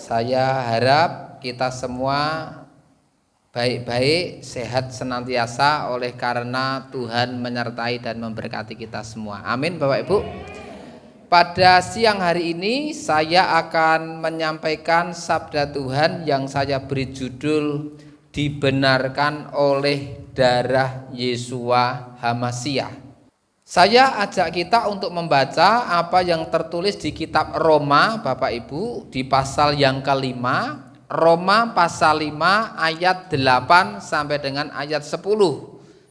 Saya harap kita semua baik-baik, sehat senantiasa oleh karena Tuhan menyertai dan memberkati kita semua. Amin Bapak Ibu. Pada siang hari ini saya akan menyampaikan sabda Tuhan yang saya beri judul dibenarkan oleh darah Yeshua HaMasyiah. Saya ajak kita untuk membaca apa yang tertulis di kitab Roma Bapak Ibu di pasal yang kelima, Roma pasal 5 ayat 8 sampai dengan ayat 10.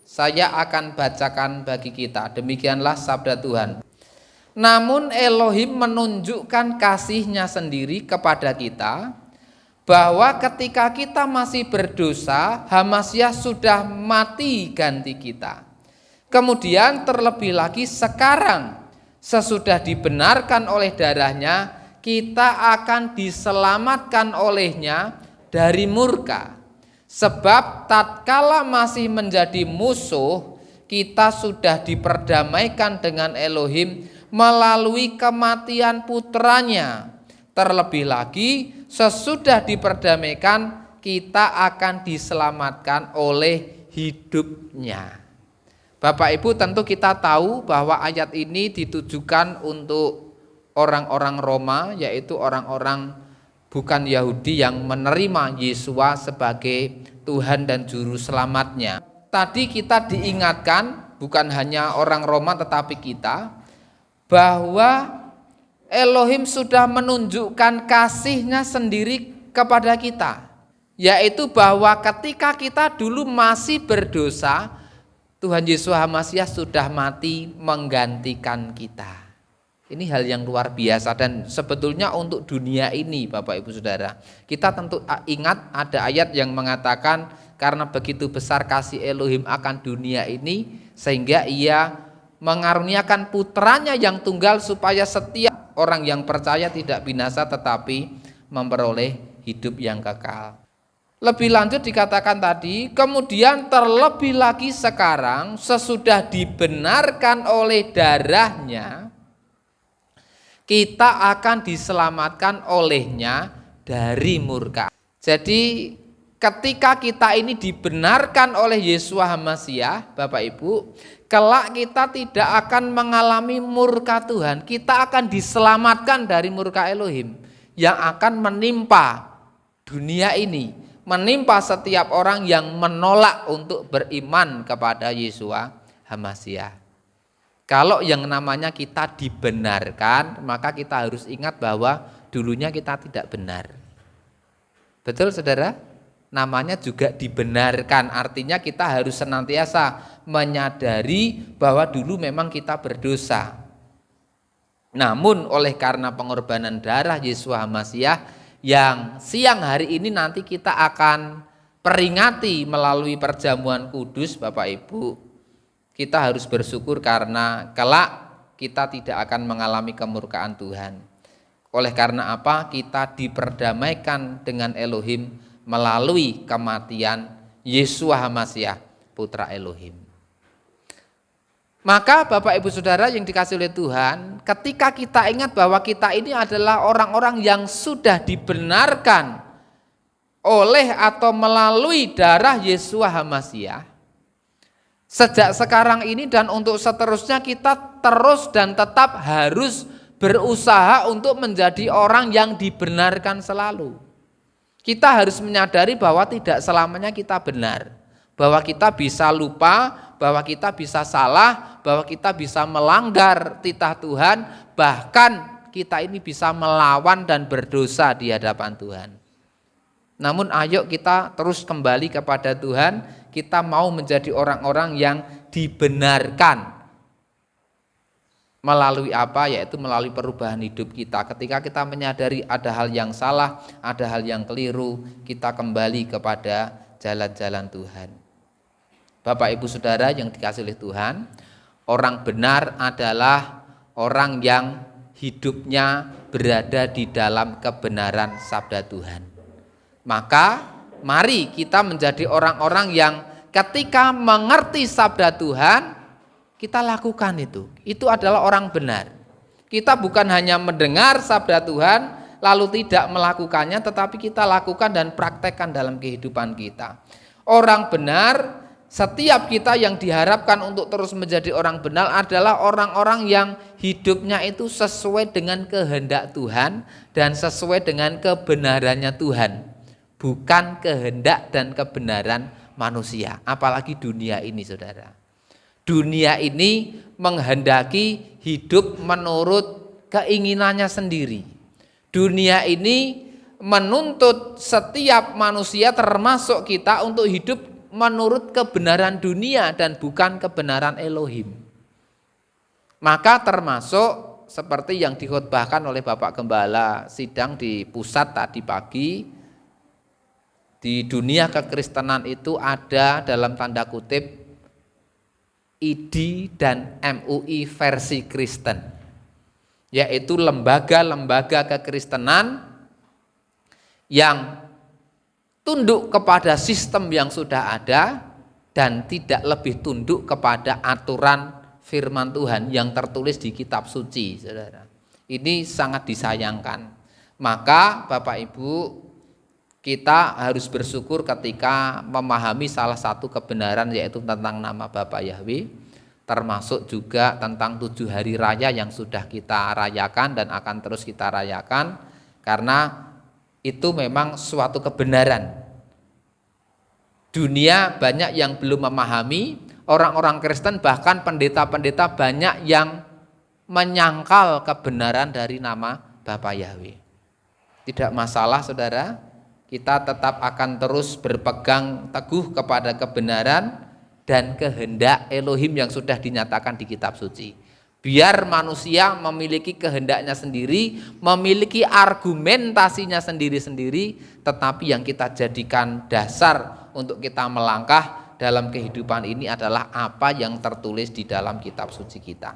Saya akan bacakan bagi kita. Demikianlah sabda Tuhan. Namun Elohim menunjukkan kasih-Nya sendiri kepada kita bahwa ketika kita masih berdosa, HaMasyiah sudah mati ganti kita. Kemudian terlebih lagi sekarang sesudah dibenarkan oleh darahnya, kita akan diselamatkan olehnya dari murka. Sebab tatkala masih menjadi musuh, kita sudah diperdamaikan dengan Elohim melalui kematian putranya. Terlebih lagi sesudah diperdamaikan, kita akan diselamatkan oleh hidupnya. Bapak Ibu, tentu kita tahu bahwa ayat ini ditujukan untuk orang-orang Roma, yaitu orang-orang bukan Yahudi yang menerima Yeshua sebagai Tuhan dan Juru Selamatnya. Tadi kita diingatkan, bukan hanya orang Roma tetapi kita, bahwa Elohim sudah menunjukkan kasih-Nya sendiri kepada kita, yaitu bahwa ketika kita dulu masih berdosa, Tuhan Yesus HaMasyiah sudah mati menggantikan kita. Ini hal yang luar biasa dan sebetulnya untuk dunia ini Bapak Ibu Saudara. Kita tentu ingat ada ayat yang mengatakan karena begitu besar kasih Elohim akan dunia ini sehingga Ia mengaruniakan putranya yang tunggal supaya setiap orang yang percaya tidak binasa tetapi memperoleh hidup yang kekal. Lebih lanjut dikatakan tadi, kemudian terlebih lagi sekarang sesudah dibenarkan oleh darahnya, kita akan diselamatkan olehnya dari murka. Jadi ketika kita ini dibenarkan oleh Yeshua HaMasyiah, Bapak Ibu, kelak kita tidak akan mengalami murka Tuhan. Kita akan diselamatkan dari murka Elohim yang akan menimpa dunia ini, menimpa setiap orang yang menolak untuk beriman kepada Yeshua HaMasyiah. Kalau yang namanya kita dibenarkan, maka kita harus ingat bahwa dulunya kita tidak benar. Betul Saudara? Namanya juga dibenarkan, artinya kita harus senantiasa menyadari bahwa dulu memang kita berdosa. Namun oleh karena pengorbanan darah Yeshua HaMasyiah yang siang hari ini nanti kita akan peringati melalui perjamuan kudus Bapak Ibu, kita harus bersyukur karena kelak kita tidak akan mengalami kemurkaan Tuhan. Oleh karena apa? Kita diperdamaikan dengan Elohim melalui kematian Yeshua HaMasyiah Putra Elohim. Maka Bapak Ibu Saudara yang dikasihi oleh Tuhan, ketika kita ingat bahwa kita ini adalah orang-orang yang sudah dibenarkan oleh atau melalui darah Yeshua HaMasyiah, sejak sekarang ini dan untuk seterusnya kita terus dan tetap harus berusaha untuk menjadi orang yang dibenarkan selalu. Kita harus menyadari bahwa tidak selamanya kita benar, bahwa kita bisa lupa, bahwa kita bisa salah, bahwa kita bisa melanggar titah Tuhan, bahkan kita ini bisa melawan dan berdosa di hadapan Tuhan. Namun ayo kita terus kembali kepada Tuhan, kita mau menjadi orang-orang yang dibenarkan. Melalui apa? Yaitu melalui perubahan hidup kita. Ketika kita menyadari ada hal yang salah, ada hal yang keliru, kita kembali kepada jalan-jalan Tuhan. Bapak Ibu Saudara yang dikasihi oleh Tuhan, orang benar adalah orang yang hidupnya berada di dalam kebenaran sabda Tuhan. Maka mari kita menjadi orang-orang yang ketika mengerti sabda Tuhan, kita lakukan itu. Itu adalah orang benar. Kita bukan hanya mendengar sabda Tuhan, lalu tidak melakukannya, tetapi kita lakukan dan praktekkan dalam kehidupan kita. Orang benar, setiap kita yang diharapkan untuk terus menjadi orang benar adalah orang-orang yang hidupnya itu sesuai dengan kehendak Tuhan dan sesuai dengan kebenarannya Tuhan, bukan kehendak dan kebenaran manusia. Apalagi dunia ini, saudara. Dunia ini menghendaki hidup menurut keinginannya sendiri. Dunia ini menuntut setiap manusia termasuk kita untuk hidup menurut kebenaran dunia dan bukan kebenaran Elohim. Maka termasuk seperti yang dikhotbahkan oleh Bapak Gembala sidang di pusat tadi pagi, di dunia kekristenan itu ada dalam tanda kutip ID dan MUI versi Kristen, yaitu lembaga-lembaga kekristenan yang tunduk kepada sistem yang sudah ada dan tidak lebih tunduk kepada aturan firman Tuhan yang tertulis di kitab suci, saudara. Ini sangat disayangkan. Maka Bapak Ibu, kita harus bersyukur ketika memahami salah satu kebenaran, yaitu tentang nama Bapa Yahweh, termasuk juga tentang 7 hari raya yang sudah kita rayakan dan akan terus kita rayakan, karena itu memang suatu kebenaran. Dunia banyak yang belum memahami, orang-orang Kristen bahkan pendeta-pendeta banyak yang menyangkal kebenaran dari nama Bapa Yahweh. Tidak masalah, saudara, kita tetap akan terus berpegang teguh kepada kebenaran dan kehendak Elohim yang sudah dinyatakan di kitab suci. Biar manusia memiliki kehendaknya sendiri, memiliki argumentasinya sendiri-sendiri, tetapi yang kita jadikan dasar untuk kita melangkah dalam kehidupan ini adalah apa yang tertulis di dalam kitab suci kita.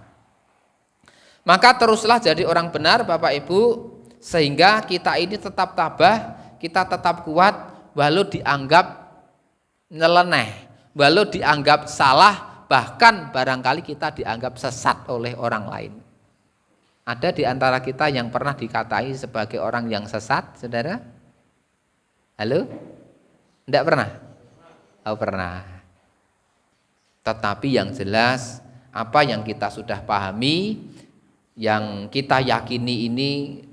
Maka teruslah jadi orang benar, Bapak Ibu, sehingga kita ini tetap tabah, kita tetap kuat, walau dianggap nyeleneh, walau dianggap salah, bahkan barangkali kita dianggap sesat oleh orang lain. Ada di antara kita yang pernah dikatai sebagai orang yang sesat, saudara? Halo? Tidak pernah? Oh, pernah. Tetapi yang jelas, apa yang kita sudah pahami, yang kita yakini ini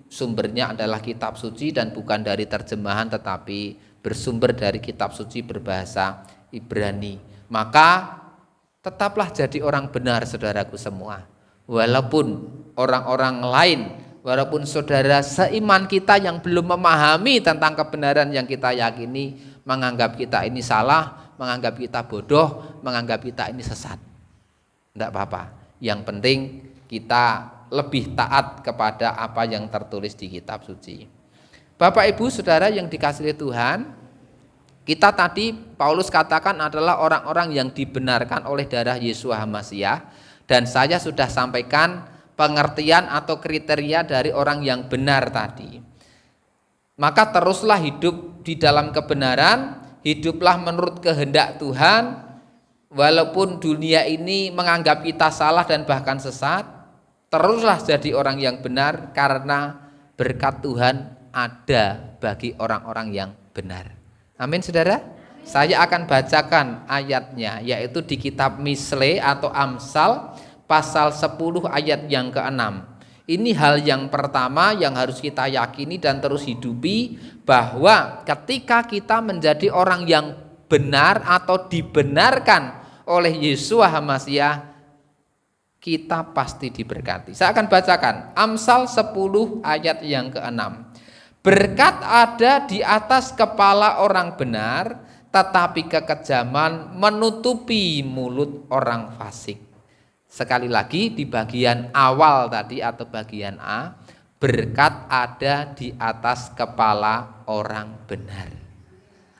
sumbernya adalah kitab suci dan bukan dari terjemahan, tetapi bersumber dari kitab suci berbahasa Ibrani. Maka tetaplah jadi orang benar, saudaraku semua. Walaupun orang-orang lain, walaupun saudara seiman kita yang belum memahami tentang kebenaran yang kita yakini, menganggap kita ini salah, menganggap kita bodoh, menganggap kita ini sesat. Tidak apa-apa. Yang penting kita lebih taat kepada apa yang tertulis di kitab suci. Bapak Ibu Saudara yang dikasihi Tuhan, kita tadi Paulus katakan adalah orang-orang yang dibenarkan oleh darah Yesus Hamasiah, dan saya sudah sampaikan pengertian atau kriteria dari orang yang benar tadi. Maka teruslah hidup di dalam kebenaran, hiduplah menurut kehendak Tuhan, walaupun dunia ini menganggap kita salah dan bahkan sesat, teruslah jadi orang yang benar karena berkat Tuhan ada bagi orang-orang yang benar. Amin, saudara. Saya akan bacakan ayatnya, yaitu di kitab Misle atau Amsal pasal 10 ayat yang ke-6. Ini hal yang pertama yang harus kita yakini dan terus hidupi, bahwa ketika kita menjadi orang yang benar atau dibenarkan oleh Yesus Hamasiah, kita pasti diberkati. Saya akan bacakan Amsal 10 ayat yang ke-6. Berkat ada di atas kepala orang benar, tetapi kekejaman menutupi mulut orang fasik. Sekali lagi di bagian awal tadi atau bagian A, berkat ada di atas kepala orang benar.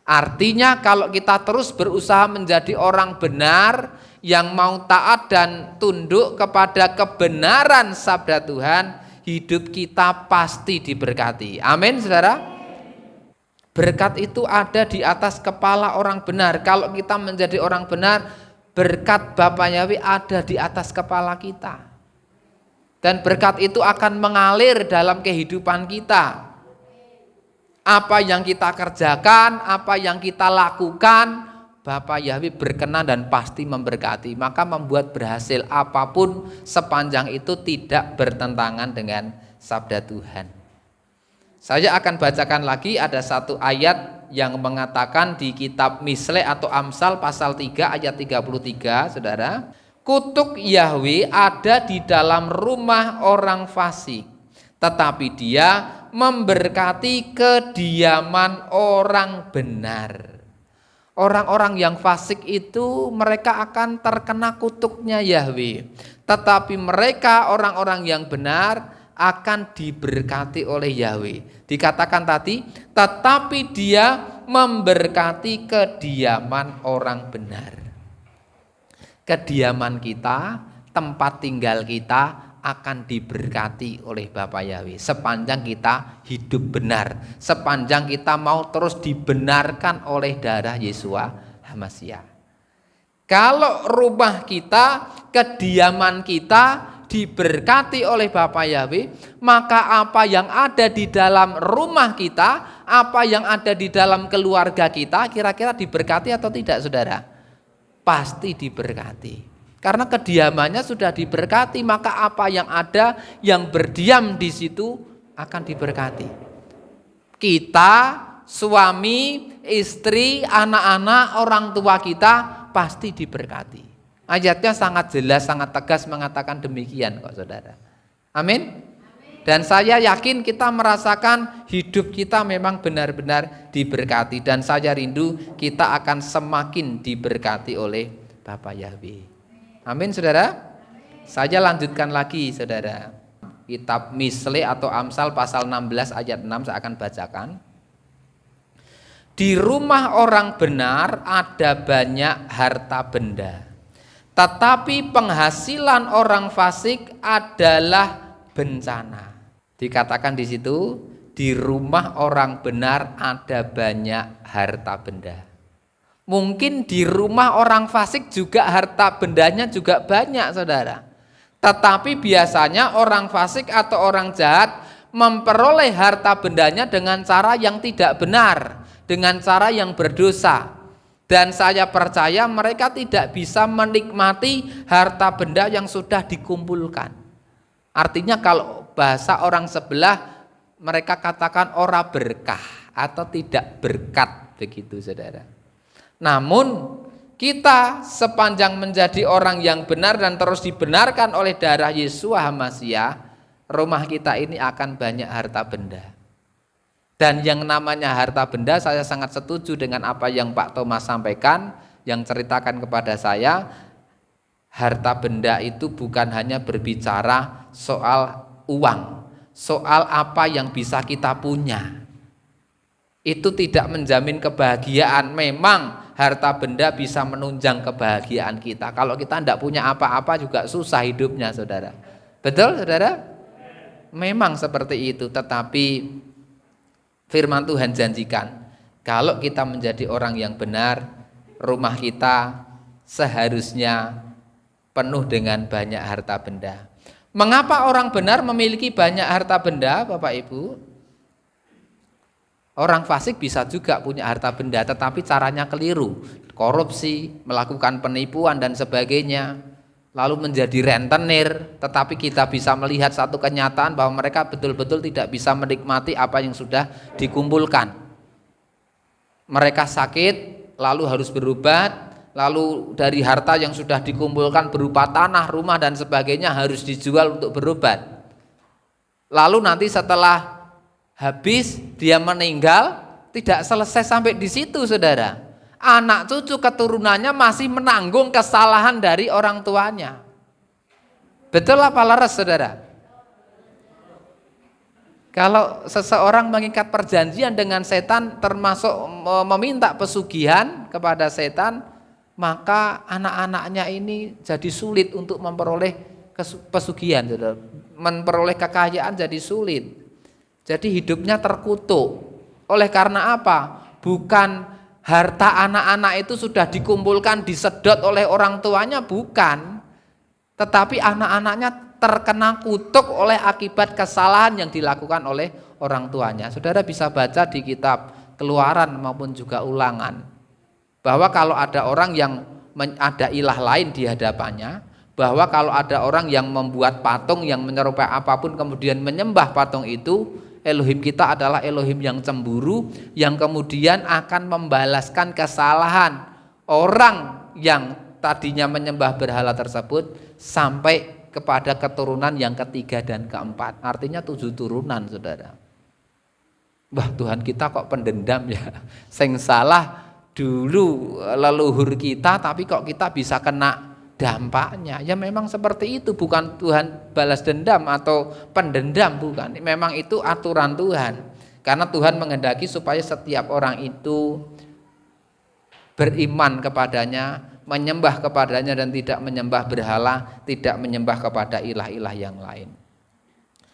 Artinya kalau kita terus berusaha menjadi orang benar yang mau taat dan tunduk kepada kebenaran sabda Tuhan, hidup kita pasti diberkati. Amin, saudara. Berkat itu ada di atas kepala orang benar. Kalau kita menjadi orang benar, berkat Bapa Yahweh ada di atas kepala kita. Dan berkat itu akan mengalir dalam kehidupan kita. Apa yang kita kerjakan, apa yang kita lakukan, Bapa Yahweh berkenan dan pasti memberkati. Maka membuat berhasil apapun sepanjang itu tidak bertentangan dengan sabda Tuhan. Saya akan bacakan lagi, ada satu ayat yang mengatakan di kitab Misle atau Amsal pasal 3 ayat 33, Saudara. Kutuk Yahweh ada di dalam rumah orang fasik, tetapi dia memberkati kediaman orang benar. Orang-orang yang fasik itu mereka akan terkena kutuknya Yahweh. Tetapi mereka orang-orang yang benar akan diberkati oleh Yahweh. Dikatakan tadi, tetapi dia memberkati kediaman orang benar. Kediaman kita, tempat tinggal kita akan diberkati oleh Bapa Yahweh sepanjang kita hidup benar, sepanjang kita mau terus dibenarkan oleh darah Yesua HaMasyiah. Kalau rumah kita, kediaman kita diberkati oleh Bapa Yahweh, maka apa yang ada di dalam rumah kita, apa yang ada di dalam keluarga kita, kira-kira diberkati atau tidak, Saudara? Pasti diberkati. Karena kediamannya sudah diberkati, maka apa yang ada, yang berdiam di situ akan diberkati. Kita, suami, istri, anak-anak, orang tua kita pasti diberkati. Ayatnya sangat jelas, sangat tegas mengatakan demikian kok, Saudara. Amin. Dan saya yakin kita merasakan hidup kita memang benar-benar diberkati. Dan saya rindu kita akan semakin diberkati oleh Bapa Yahweh. Amin, Saudara. Saya lanjutkan lagi, Saudara. Kitab Misle atau Amsal pasal 16 ayat 6 saya akan bacakan. Di rumah orang benar ada banyak harta benda, tetapi penghasilan orang fasik adalah bencana. Dikatakan di situ, di rumah orang benar ada banyak harta benda. Mungkin di rumah orang fasik juga harta bendanya juga banyak, Saudara. Tetapi biasanya orang fasik atau orang jahat memperoleh harta bendanya dengan cara yang tidak benar, dengan cara yang berdosa. Dan saya percaya mereka tidak bisa menikmati harta benda yang sudah dikumpulkan. Artinya kalau bahasa orang sebelah, mereka katakan ora berkah atau tidak berkat, begitu, Saudara. Namun kita sepanjang menjadi orang yang benar dan terus dibenarkan oleh darah Yesua HaMasyiah, rumah kita ini akan banyak harta benda. Dan yang namanya harta benda, saya sangat setuju dengan apa yang Pak Thomas sampaikan, yang ceritakan kepada saya. Harta benda itu bukan hanya berbicara soal uang, soal apa yang bisa kita punya. Itu tidak menjamin kebahagiaan. Memang harta benda bisa menunjang kebahagiaan kita. Kalau kita tidak punya apa-apa juga susah hidupnya, Saudara. Betul, Saudara? Memang seperti itu. Tetapi firman Tuhan janjikan, kalau kita menjadi orang yang benar, rumah kita seharusnya penuh dengan banyak harta benda. Mengapa orang benar memiliki banyak harta benda, Bapak Ibu? Orang fasik bisa juga punya harta benda, tetapi caranya keliru, korupsi, melakukan penipuan dan sebagainya, lalu menjadi rentenir. Tetapi kita bisa melihat satu kenyataan bahwa mereka betul-betul tidak bisa menikmati apa yang sudah dikumpulkan. Mereka sakit, lalu harus berobat, lalu dari harta yang sudah dikumpulkan berupa tanah, rumah dan sebagainya harus dijual untuk berobat. Lalu nanti setelah habis dia meninggal, tidak selesai sampai di situ, Saudara. Anak cucu keturunannya masih menanggung kesalahan dari orang tuanya. Betul apa leres, Saudara? Kalau seseorang mengikat perjanjian dengan setan, termasuk meminta pesugihan kepada setan, maka anak-anaknya ini jadi sulit untuk memperoleh pesugihan, Saudara. Memperoleh kekayaan jadi sulit. Jadi hidupnya terkutuk. Oleh karena apa? Bukan harta anak-anak itu sudah dikumpulkan, disedot oleh orang tuanya, bukan. Tetapi anak-anaknya terkena kutuk oleh akibat kesalahan yang dilakukan oleh orang tuanya. Saudara bisa baca di kitab Keluaran maupun juga Ulangan, bahwa kalau ada orang yang ada ilah lain di hadapannya, bahwa kalau ada orang yang membuat patung yang menyerupai apapun kemudian menyembah patung itu, Elohim kita adalah Elohim yang cemburu, yang kemudian akan membalaskan kesalahan orang yang tadinya menyembah berhala tersebut sampai kepada keturunan yang ketiga dan keempat. Artinya 7 turunan, saudara. Wah, Tuhan kita kok pendendam ya. Sing salah dulu leluhur kita, tapi kok kita bisa kena dampaknya. Ya memang seperti itu, bukan Tuhan balas dendam atau pendendam, bukan. Memang itu aturan Tuhan. Karena Tuhan menghendaki supaya setiap orang itu beriman kepadanya, menyembah kepadanya dan tidak menyembah berhala, tidak menyembah kepada ilah-ilah yang lain.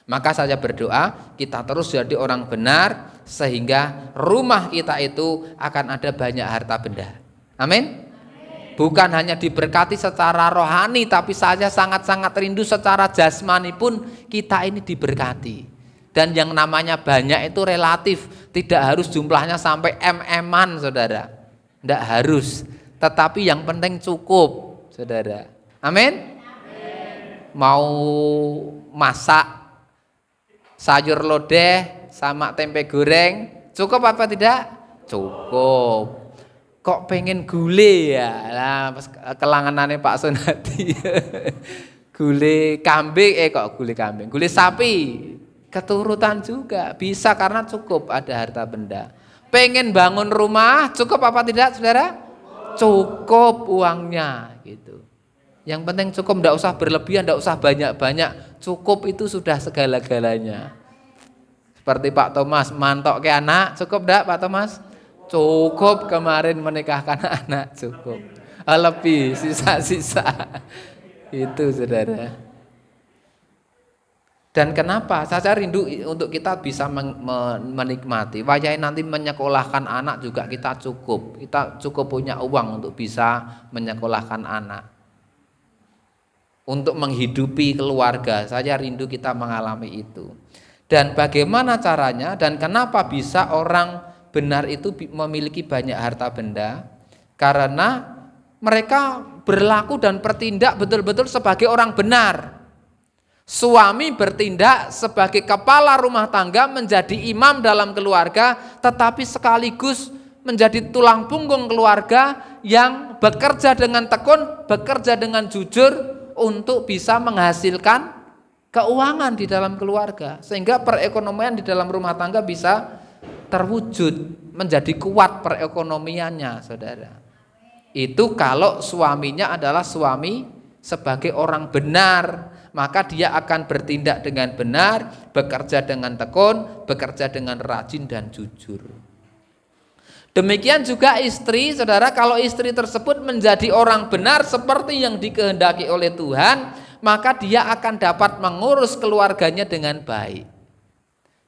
Maka saya berdoa kita terus jadi orang benar, sehingga rumah kita itu akan ada banyak harta benda. Amin. Bukan hanya diberkati secara rohani, tapi saya sangat-sangat rindu secara jasmani pun kita ini diberkati. Dan yang namanya banyak itu relatif, tidak harus jumlahnya sampai MM-an, saudara. Tidak harus, tetapi yang penting cukup, saudara. Amin. Mau masak sayur lodeh sama tempe goreng cukup apa tidak? Cukup. Kok pengen gule ya? Lah kelanganane Pak Sonati. Gule kambing kok gule kambing. Gule sapi keturutan juga bisa karena cukup ada harta benda. Pengen bangun rumah cukup apa tidak, saudara? Cukup uangnya gitu. Yang penting cukup, enggak usah berlebihan, enggak usah banyak-banyak. Cukup itu sudah segala-galanya. Seperti Pak Thomas mantok ke anak, cukup enggak Pak Thomas? Cukup, kemarin menikahkan anak, cukup. Lebih sisa-sisa. Itu, saudara. Dan kenapa? Saya rindu untuk kita bisa menikmati. Wajah nanti menyekolahkan anak juga kita cukup. Kita cukup punya uang untuk bisa menyekolahkan anak. Untuk menghidupi keluarga, saya rindu kita mengalami itu. Dan bagaimana caranya dan kenapa bisa orang benar itu memiliki banyak harta benda? Karena mereka berlaku dan bertindak betul-betul sebagai orang benar. Suami bertindak sebagai kepala rumah tangga, menjadi imam dalam keluarga, tetapi sekaligus menjadi tulang punggung keluarga yang bekerja dengan tekun, bekerja dengan jujur, untuk bisa menghasilkan keuangan di dalam keluarga, sehingga perekonomian di dalam rumah tangga bisa terwujud, menjadi kuat perekonomiannya, saudara. Itu kalau suaminya adalah suami sebagai orang benar, maka dia akan bertindak dengan benar, bekerja dengan tekun, bekerja dengan rajin dan jujur. Demikian juga istri, saudara, kalau istri tersebut menjadi orang benar seperti yang dikehendaki oleh Tuhan, maka dia akan dapat mengurus keluarganya dengan baik.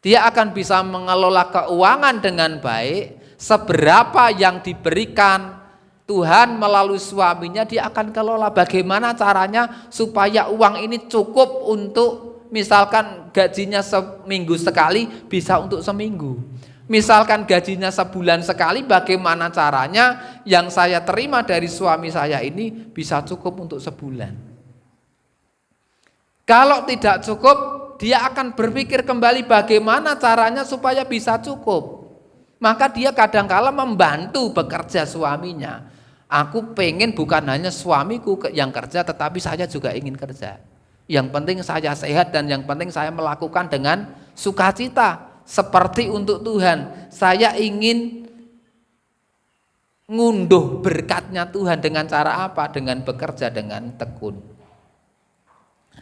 Dia akan bisa mengelola keuangan dengan baik. Seberapa yang diberikan Tuhan melalui suaminya, dia akan kelola. Bagaimana caranya supaya uang ini cukup untuk, misalkan gajinya seminggu sekali, bisa untuk seminggu. Misalkan gajinya sebulan sekali, bagaimana caranya yang saya terima dari suami saya ini bisa cukup untuk sebulan. Kalau tidak cukup, dia akan berpikir kembali bagaimana caranya supaya bisa cukup. Maka dia kadangkala membantu bekerja suaminya. Aku pengen bukan hanya suamiku yang kerja, tetapi saya juga ingin kerja. Yang penting saya sehat dan yang penting saya melakukan dengan sukacita. Seperti untuk Tuhan, saya ingin ngunduh berkatnya Tuhan dengan cara apa? Dengan bekerja dengan tekun.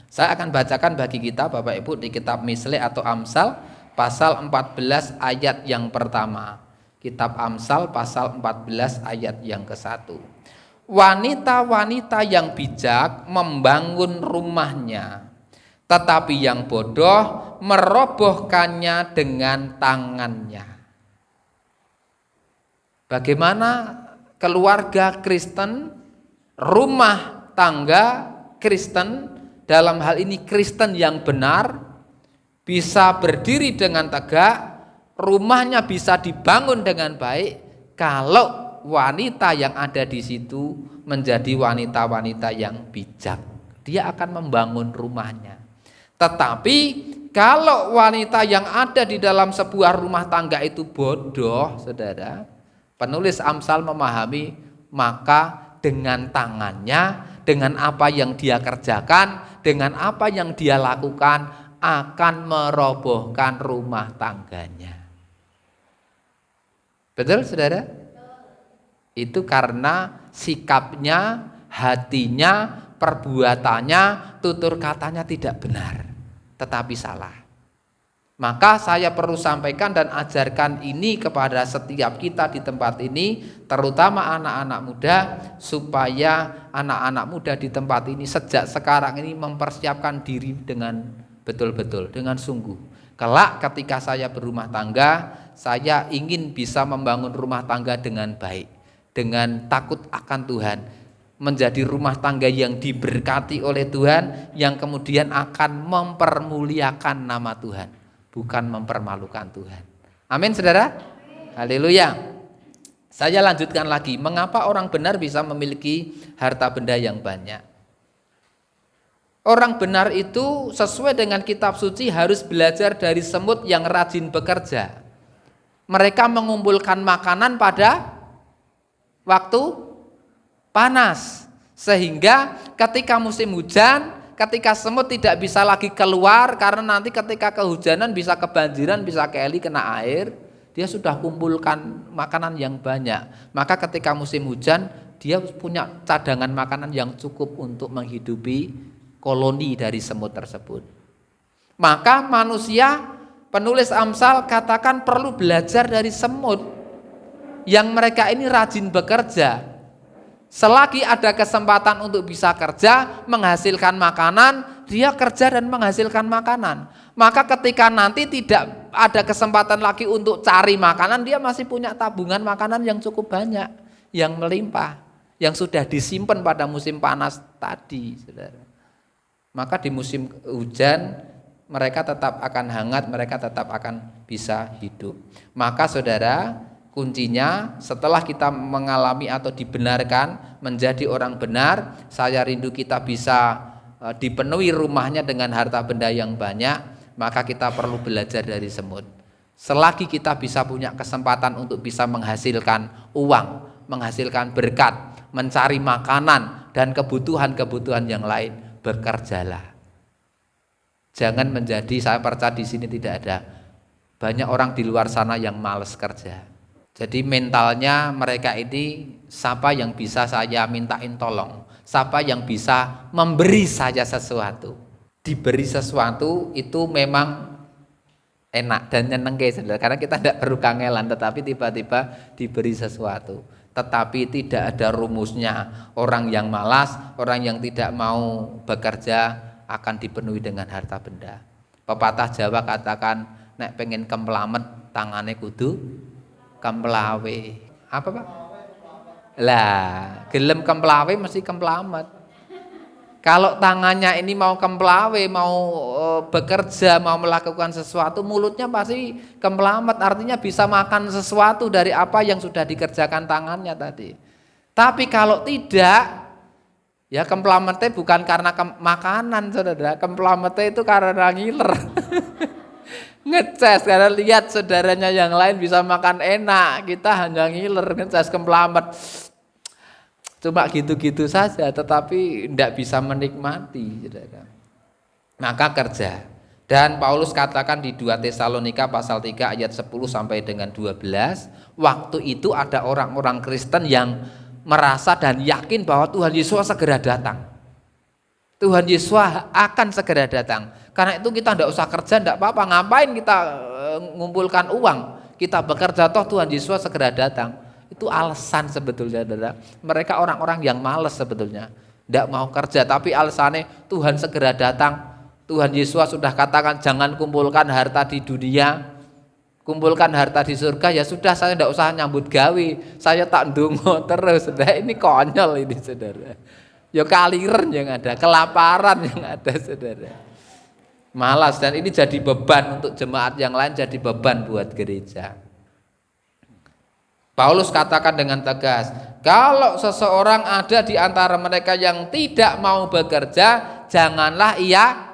Saya akan bacakan bagi kita Bapak Ibu di kitab Misle atau Amsal pasal 14 ayat yang pertama. Kitab Amsal pasal 14 ayat yang ke-1. Wanita-wanita yang bijak membangun rumahnya, tetapi yang bodoh merobohkannya dengan tangannya. Bagaimana keluarga Kristen, rumah tangga Kristen, dalam hal ini Kristen yang benar, bisa berdiri dengan tegak, rumahnya bisa dibangun dengan baik kalau wanita yang ada di situ menjadi wanita-wanita yang bijak. Dia akan membangun rumahnya. Tetapi kalau wanita yang ada di dalam sebuah rumah tangga itu bodoh, saudara, penulis Amsal memahami, maka dengan tangannya, dengan apa yang dia kerjakan, dengan apa yang dia lakukan, akan merobohkan rumah tangganya. Betul, saudara? Itu karena sikapnya, hatinya, perbuatannya, tutur katanya tidak benar, tetapi salah. Maka saya perlu sampaikan dan ajarkan ini kepada setiap kita di tempat ini, terutama anak-anak muda, supaya anak-anak muda di tempat ini sejak sekarang ini mempersiapkan diri dengan betul-betul, dengan sungguh. Kelak ketika saya berumah tangga, saya ingin bisa membangun rumah tangga dengan baik, dengan takut akan Tuhan, menjadi rumah tangga yang diberkati oleh Tuhan, yang kemudian akan mempermuliakan nama Tuhan, bukan mempermalukan Tuhan. Amin, saudara. Haleluya. Saya lanjutkan lagi, mengapa orang benar bisa memiliki harta benda yang banyak? Orang benar itu sesuai dengan kitab suci harus belajar dari semut yang rajin bekerja. Mereka mengumpulkan makanan pada waktu panas, sehingga ketika musim hujan, ketika semut tidak bisa lagi keluar karena nanti ketika kehujanan bisa kebanjiran, bisa Kelly kena air, dia sudah kumpulkan makanan yang banyak. Maka ketika musim hujan, dia punya cadangan makanan yang cukup untuk menghidupi koloni dari semut tersebut. Maka manusia, penulis Amsal katakan perlu belajar dari semut yang mereka ini rajin bekerja. Selagi ada kesempatan untuk bisa kerja, menghasilkan makanan, dia kerja dan menghasilkan makanan. Maka ketika nanti tidak ada kesempatan lagi untuk cari makanan, dia masih punya tabungan makanan yang cukup banyak, yang melimpah, yang sudah disimpan pada musim panas tadi, saudara. Maka di musim hujan mereka tetap akan hangat, mereka tetap akan bisa hidup. Maka saudara, kuncinya setelah kita mengalami atau dibenarkan menjadi orang benar, saya rindu kita bisa dipenuhi rumahnya dengan harta benda yang banyak, maka kita perlu belajar dari semut. Selagi kita bisa punya kesempatan untuk bisa menghasilkan uang, menghasilkan berkat, mencari makanan dan kebutuhan-kebutuhan yang lain, bekerjalah. Jangan menjadi, saya percaya di sini tidak ada banyak orang di luar sana yang malas kerja. Jadi mentalnya mereka ini, siapa yang bisa saya mintain tolong, siapa yang bisa memberi saya sesuatu. Diberi sesuatu itu memang enak dan nyenengke, saudara, karena kita tidak perlu kangelan, tetapi tiba-tiba diberi sesuatu. Tetapi tidak ada rumusnya. Orang yang malas, orang yang tidak mau bekerja akan dipenuhi dengan harta benda. Pepatah Jawa katakan, nek pengen kemplamet tangane kudu kemplawe. Apa Pak? Lah, gelem kemplawe mesti kemplamet. Kalau tangannya ini mau kemplawe, mau bekerja, mau melakukan sesuatu, mulutnya pasti kemplamet, artinya bisa makan sesuatu dari apa yang sudah dikerjakan tangannya tadi. Tapi kalau tidak, ya kemplametnya bukan karena makanan, saudara. Kemplametnya itu karena ngiler. Ngeces, karena lihat saudaranya yang lain bisa makan enak, kita hanya ngiler, ngeces, kemplamet. Cuma gitu-gitu saja, tetapi tidak bisa menikmati, saudara. Maka kerja. Dan Paulus katakan di 2 Tesalonika pasal 3 ayat 10 sampai dengan 12, waktu itu ada orang-orang Kristen yang merasa dan yakin bahwa Tuhan Yesus segera datang. Tuhan Yesus akan segera datang. Karena itu kita tidak usah kerja, tidak apa-apa. Ngapain kita ngumpulkan uang? Kita bekerja, toh Tuhan Yesus segera datang. Itu alasan sebetulnya, saudara. Mereka orang-orang yang malas sebetulnya, tidak mau kerja, tapi alasannya Tuhan segera datang. Tuhan Yesus sudah katakan jangan kumpulkan harta di dunia, kumpulkan harta di surga. Ya sudah, saya tidak usah nyambut gawe, saya tak ndonga terus. Saudara, ini konyol ini, saudara. Ya kaliren yang ada, kelaparan yang ada, saudara. Malas, dan ini jadi beban untuk jemaat yang lain, jadi beban buat gereja. Paulus katakan dengan tegas, kalau seseorang ada di antara mereka yang tidak mau bekerja, janganlah ia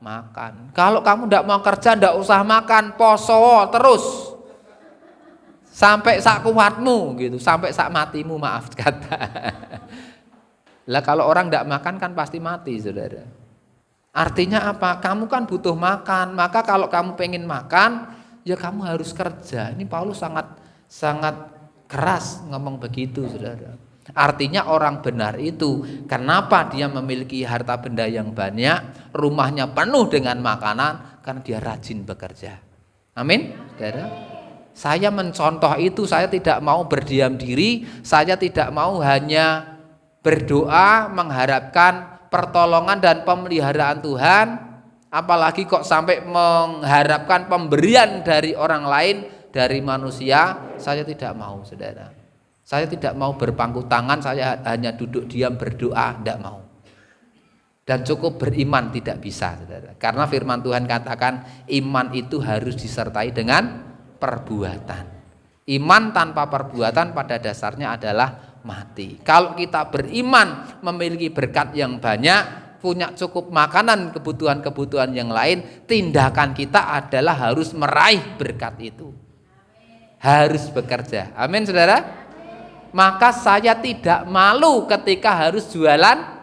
makan. Kalau kamu tidak mau kerja, tidak usah makan, poso terus sampai sak kuatmu gitu, sampai sak matimu, maaf kata. Lah kalau orang tidak makan kan pasti mati, saudara. Artinya apa? Kamu kan butuh makan, maka kalau kamu pengen makan, ya kamu harus kerja. Ini Paulus sangat keras ngomong begitu, saudara. Artinya orang benar itu, kenapa dia memiliki harta benda yang banyak, rumahnya penuh dengan makanan, karena dia rajin bekerja. Amin, saudara. Saya mencontoh itu, saya tidak mau berdiam diri, saya tidak mau hanya berdoa mengharapkan pertolongan dan pemeliharaan Tuhan, apalagi kok sampai mengharapkan pemberian dari orang lain, dari manusia. Saya tidak mau, saudara. Saya tidak mau berpangku tangan, saya hanya duduk diam berdoa, tidak mau. Dan cukup beriman tidak bisa, saudara. Karena firman Tuhan katakan iman itu harus disertai dengan perbuatan. Iman tanpa perbuatan pada dasarnya adalah mati. Kalau kita beriman, memiliki berkat yang banyak, punya cukup makanan, kebutuhan-kebutuhan yang lain, tindakan kita adalah harus meraih berkat itu. Harus bekerja. Amin, saudara. Maka saya tidak malu ketika harus jualan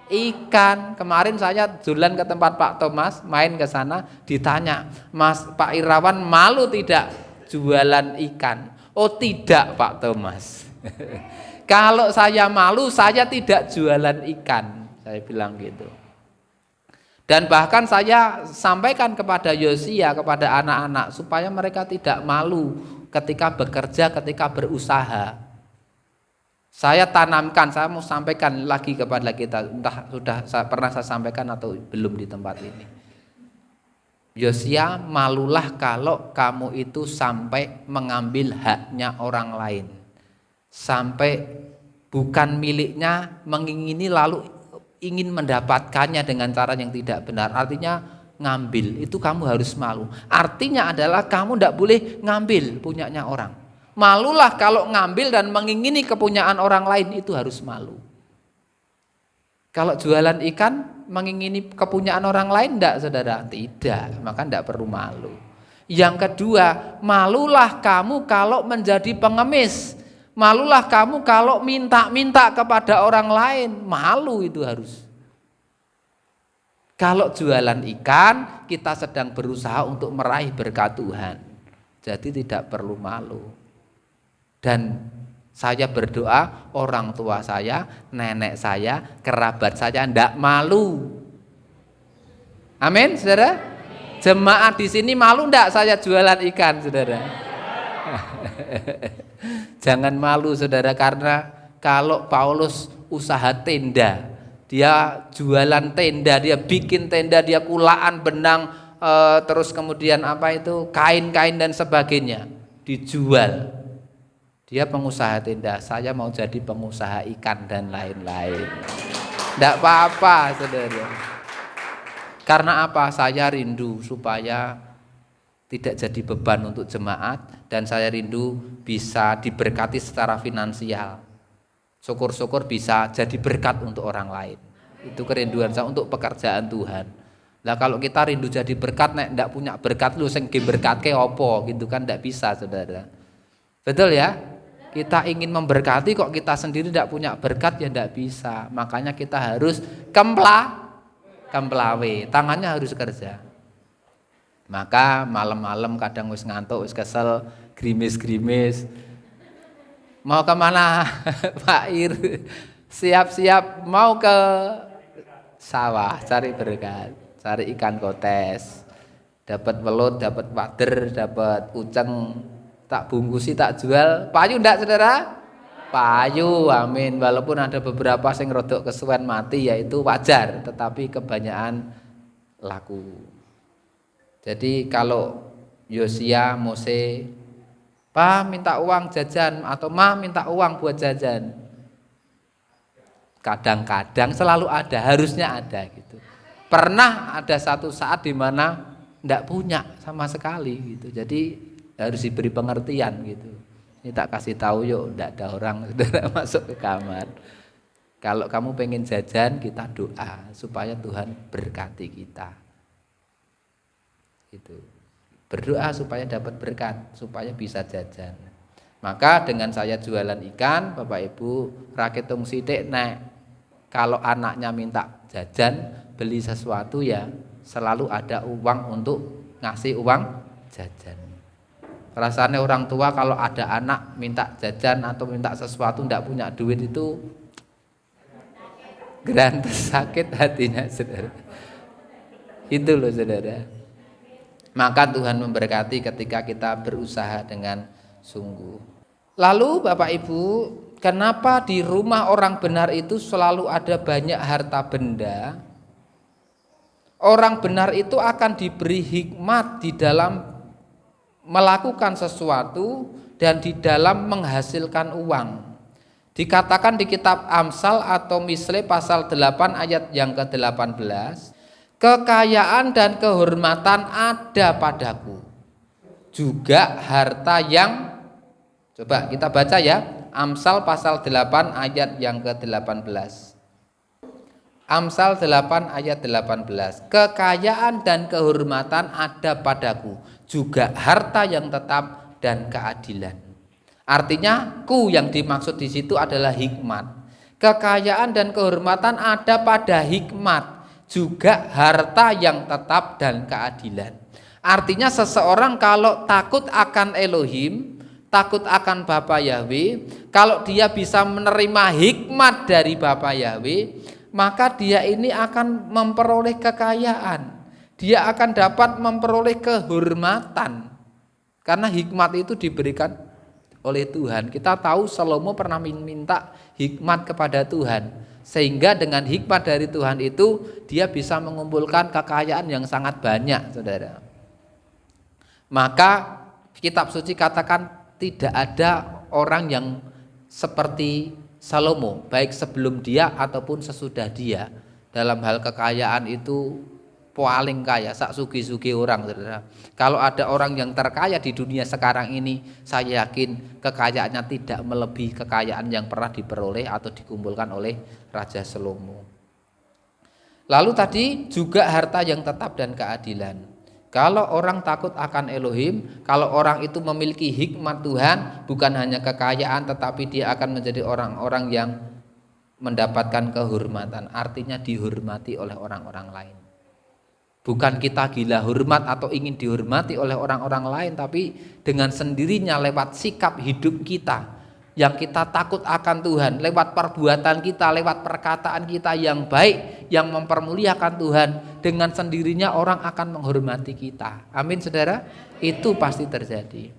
ikan. Kemarin saya jualan ke tempat Pak Thomas, main ke sana, ditanya, Mas Pak Irawan malu tidak jualan ikan? Oh tidak Pak Thomas. Kalau saya malu, saya tidak jualan ikan, saya bilang gitu. Dan bahkan saya sampaikan kepada Yosia, kepada anak-anak, supaya mereka tidak malu ketika bekerja, ketika berusaha. Saya tanamkan, saya mau sampaikan lagi kepada kita, entah sudah pernah saya sampaikan atau belum di tempat ini. Yosia, malulah kalau kamu itu sampai mengambil haknya orang lain, sampai bukan miliknya, mengingini lalu ingin mendapatkannya dengan cara yang tidak benar. Artinya ngambil, itu kamu harus malu. Artinya adalah kamu tidak boleh ngambil punyanya orang. Malulah kalau ngambil dan mengingini kepunyaan orang lain, itu harus malu. Kalau jualan ikan mengingini kepunyaan orang lain enggak, saudara? Tidak, maka enggak perlu malu. Yang kedua, malulah kamu kalau menjadi pengemis. Malulah kamu kalau minta-minta kepada orang lain. Malu itu harus. Kalau jualan ikan, kita sedang berusaha untuk meraih berkat Tuhan. Jadi tidak perlu malu. Dan saya berdoa orang tua saya, nenek saya, kerabat saya tidak malu. Amin, saudara. Jemaat di sini malu enggak saya jualan ikan, saudara? Jangan malu, saudara, karena kalau Paulus usaha tenda, dia jualan tenda, dia bikin tenda, dia kulaan benang, terus kemudian apa itu kain-kain dan sebagainya, dijual. Dia pengusaha tenda, saya mau jadi pengusaha ikan dan lain-lain. Tidak apa-apa, saudara. Karena apa? Saya rindu supaya tidak jadi beban untuk jemaat, dan saya rindu bisa diberkati secara finansial. Syukur-syukur bisa jadi berkat untuk orang lain. Itu kerinduan saya untuk pekerjaan Tuhan. Nah kalau kita rindu jadi berkat, nek ndak punya berkat lu sing berkat ke opo gitu kan, ndak bisa, saudara. Betul ya? Kita ingin memberkati kok kita sendiri tidak punya berkat, ya tidak bisa. Makanya kita harus kemplawe, tangannya harus kerja. Maka malam-malam kadang wis ngantuk, wis kesel, grimis-grimis. Mau kemana Pak Ir? Siap-siap mau ke sawah cari berkat, cari ikan kotes. Dapat belut, dapat wader, dapat uceng, tak bungkusi, tak jual. Payu ndak, saudara? Payu, amin. Walaupun ada beberapa yang rodok kesuwen mati, ya itu wajar, tetapi kebanyakan laku. Jadi kalau Yosia, Mose, Pa minta uang jajan, atau Ma minta uang buat jajan, kadang-kadang selalu ada, harusnya ada gitu. Pernah ada satu saat di mana enggak punya sama sekali gitu. Jadi harus diberi pengertian gitu. Ini tak kasih tahu yuk, enggak ada orang saudara masuk ke kamar. Kalau kamu pengen jajan, kita doa supaya Tuhan berkati kita. Gitu. Berdoa supaya dapat berkat, supaya bisa jajan. Maka dengan saya jualan ikan, Bapak Ibu, raketung sithik nek kalau anaknya minta jajan, beli sesuatu ya selalu ada uang untuk ngasih uang jajan. Rasanya orang tua kalau ada anak minta jajan atau minta sesuatu tidak punya duit itu gerantes, sakit hatinya saudara. Itu loh saudara. Maka Tuhan memberkati ketika kita berusaha dengan sungguh. Lalu Bapak Ibu, kenapa di rumah orang benar itu selalu ada banyak harta benda? Orang benar itu akan diberi hikmat di dalam melakukan sesuatu dan di dalam menghasilkan uang. Dikatakan di kitab Amsal atau Misle pasal 8 ayat yang ke-18, kekayaan dan kehormatan ada padaku, juga harta yang, coba kita baca ya, Amsal pasal 8 ayat yang ke-18. Amsal 8 ayat 18. Kekayaan dan kehormatan ada padaku, juga harta yang tetap dan keadilan. Artinya ku yang dimaksud di situ adalah hikmat. Kekayaan dan kehormatan ada pada hikmat, juga harta yang tetap dan keadilan. Artinya seseorang kalau takut akan Elohim, takut akan Bapa Yahweh, kalau dia bisa menerima hikmat dari Bapa Yahweh, maka dia ini akan memperoleh kekayaan. Dia akan dapat memperoleh kehormatan. Karena hikmat itu diberikan oleh Tuhan. Kita tahu Salomo pernah minta hikmat kepada Tuhan. Sehingga dengan hikmat dari Tuhan itu dia bisa mengumpulkan kekayaan yang sangat banyak, saudara. Maka kitab suci katakan tidak ada orang yang seperti Salomo, baik sebelum dia ataupun sesudah dia. Dalam hal kekayaan itu paling kaya, sak sugi-sugi orang, saudara. Kalau ada orang yang terkaya di dunia sekarang ini, saya yakin kekayaannya tidak melebihi kekayaan yang pernah diperoleh atau dikumpulkan oleh Raja Salomo. Lalu tadi juga harta yang tetap dan keadilan. Kalau orang takut akan Elohim, kalau orang itu memiliki hikmat Tuhan, bukan hanya kekayaan tetapi dia akan menjadi orang-orang yang mendapatkan kehormatan, artinya dihormati oleh orang-orang lain. Bukan kita gila hormat atau ingin dihormati oleh orang-orang lain, tapi dengan sendirinya lewat sikap hidup kita yang kita takut akan Tuhan, lewat perbuatan kita, lewat perkataan kita yang baik, yang mempermuliakan Tuhan, dengan sendirinya orang akan menghormati kita. Amin saudara, itu pasti terjadi.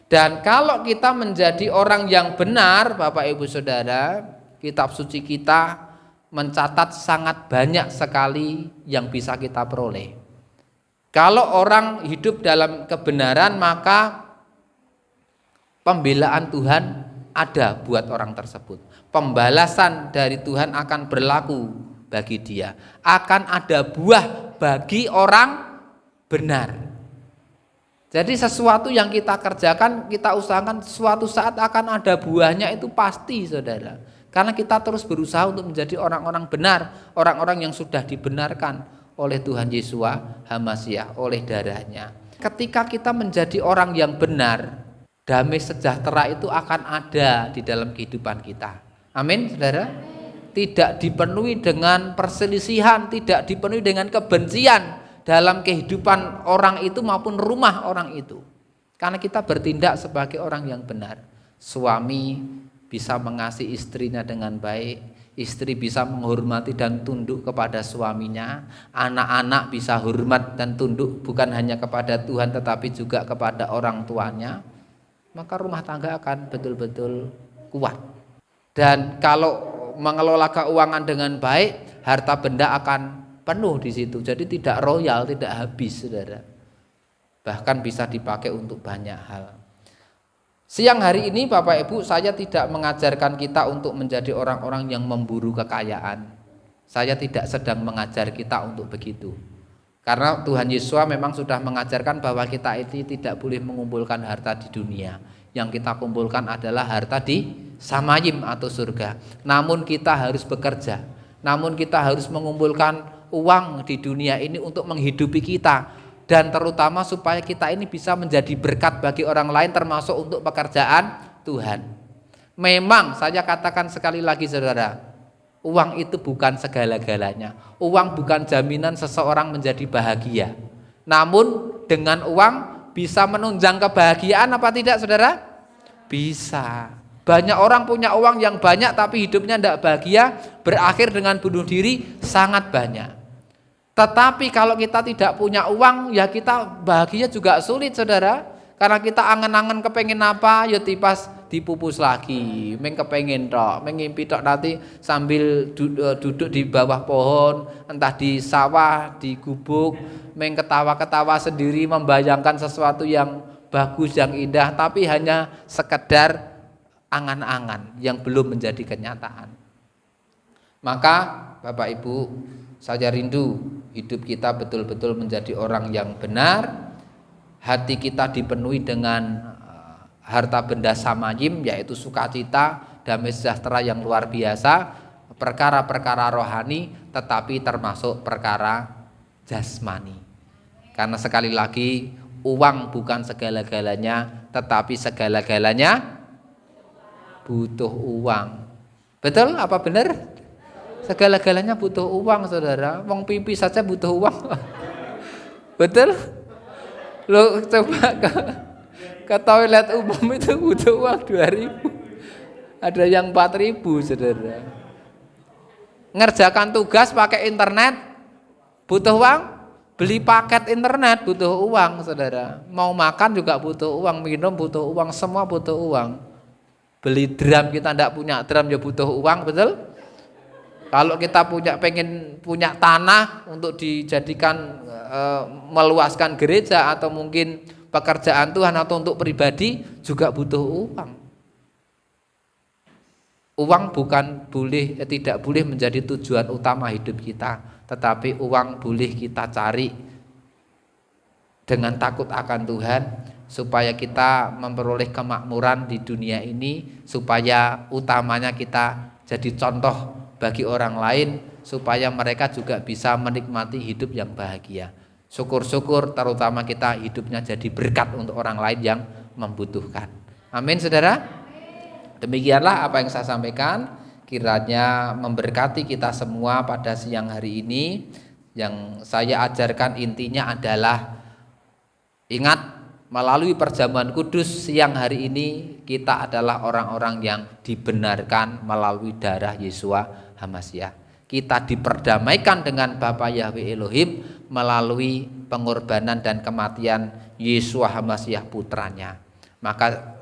Dan kalau kita menjadi orang yang benar, Bapak Ibu Saudara, kitab suci kita mencatat sangat banyak sekali yang bisa kita peroleh. Kalau orang hidup dalam kebenaran, maka pembelaan Tuhan ada buat orang tersebut. Pembalasan dari Tuhan akan berlaku bagi dia. Akan ada buah bagi orang benar. Jadi sesuatu yang kita kerjakan, kita usahakan, suatu saat akan ada buahnya, itu pasti saudara. Karena kita terus berusaha untuk menjadi orang-orang benar, orang-orang yang sudah dibenarkan oleh Tuhan Yesus HaMasyiah, oleh darahnya. Ketika kita menjadi orang yang benar, damai sejahtera itu akan ada di dalam kehidupan kita. Amin, saudara. Tidak dipenuhi dengan perselisihan, tidak dipenuhi dengan kebencian dalam kehidupan orang itu maupun rumah orang itu. Karena kita bertindak sebagai orang yang benar. Suami bisa mengasihi istrinya dengan baik, istri bisa menghormati dan tunduk kepada suaminya, anak-anak bisa hormat dan tunduk bukan hanya kepada Tuhan tetapi juga kepada orang tuanya. Maka rumah tangga akan betul-betul kuat. Dan kalau mengelola keuangan dengan baik, harta benda akan penuh di situ. Jadi tidak royal, tidak habis, saudara. Bahkan bisa dipakai untuk banyak hal. Siang hari ini Bapak Ibu, saya tidak mengajarkan kita untuk menjadi orang-orang yang memburu kekayaan. Saya tidak sedang mengajar kita untuk begitu. Karena Tuhan Yesus memang sudah mengajarkan bahwa kita itu tidak boleh mengumpulkan harta di dunia. Yang kita kumpulkan adalah harta di samayim atau surga. Namun kita harus bekerja. Namun kita harus mengumpulkan uang di dunia ini untuk menghidupi kita. Dan terutama supaya kita ini bisa menjadi berkat bagi orang lain, termasuk untuk pekerjaan Tuhan. Memang saya katakan sekali lagi saudara, uang itu bukan segala-galanya. Uang bukan jaminan seseorang menjadi bahagia. Namun dengan uang bisa menunjang kebahagiaan apa tidak saudara? Bisa. Banyak orang punya uang yang banyak tapi hidupnya tidak bahagia, berakhir dengan bunuh diri, sangat banyak. Tetapi kalau kita tidak punya uang, ya kita bahagia juga sulit saudara. Karena kita angen-angen kepengen apa, ya tipas dipupus lagi, kepengen tok, mengimpi tok nanti sambil duduk di bawah pohon, entah di sawah, di gubuk, ketawa-ketawa sendiri membayangkan sesuatu yang bagus, yang indah, tapi hanya sekedar angan-angan yang belum menjadi kenyataan. Maka Bapak Ibu, saya rindu hidup kita betul-betul menjadi orang yang benar, hati kita dipenuhi dengan harta benda samayim, yaitu sukacita, damai sejahtera yang luar biasa, perkara-perkara rohani, tetapi termasuk perkara jasmani. Karena sekali lagi, uang bukan segala-galanya, tetapi segala-galanya butuh uang. Betul apa benar? Segala-galanya butuh uang saudara. Wong pipi saja butuh uang. Betul? Lo coba ke toilet umum itu butuh uang 2.000. Ada yang 4.000 saudara. Ngerjakan tugas pakai internet butuh uang. Beli paket internet butuh uang saudara. Mau makan juga butuh uang, minum butuh uang, semua butuh uang. Beli drum, kita tidak punya drum ya butuh uang, betul? Kalau kita pengen punya tanah untuk dijadikan meluaskan gereja atau mungkin pekerjaan Tuhan atau untuk pribadi juga butuh uang. Uang tidak boleh menjadi tujuan utama hidup kita, tetapi uang boleh kita cari dengan takut akan Tuhan supaya kita memperoleh kemakmuran di dunia ini, supaya utamanya kita jadi contoh bagi orang lain supaya mereka juga bisa menikmati hidup yang bahagia. Syukur-syukur terutama kita hidupnya jadi berkat untuk orang lain yang membutuhkan. Amin saudara. Demikianlah apa yang saya sampaikan, kiranya memberkati kita semua pada siang hari ini. Yang saya ajarkan intinya adalah ingat, melalui perjamuan kudus siang hari ini kita adalah orang-orang yang dibenarkan melalui darah Yeshua HaMashiach. Kita diperdamaikan dengan Bapa Yahweh Elohim melalui pengorbanan dan kematian Yeshua HaMashiach putranya. Maka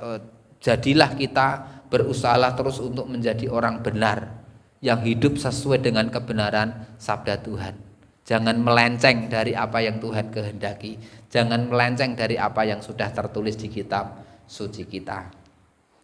jadilah kita berusahalah terus untuk menjadi orang benar yang hidup sesuai dengan kebenaran sabda Tuhan. Jangan melenceng dari apa yang Tuhan kehendaki. Jangan melenceng dari apa yang sudah tertulis di kitab suci kita.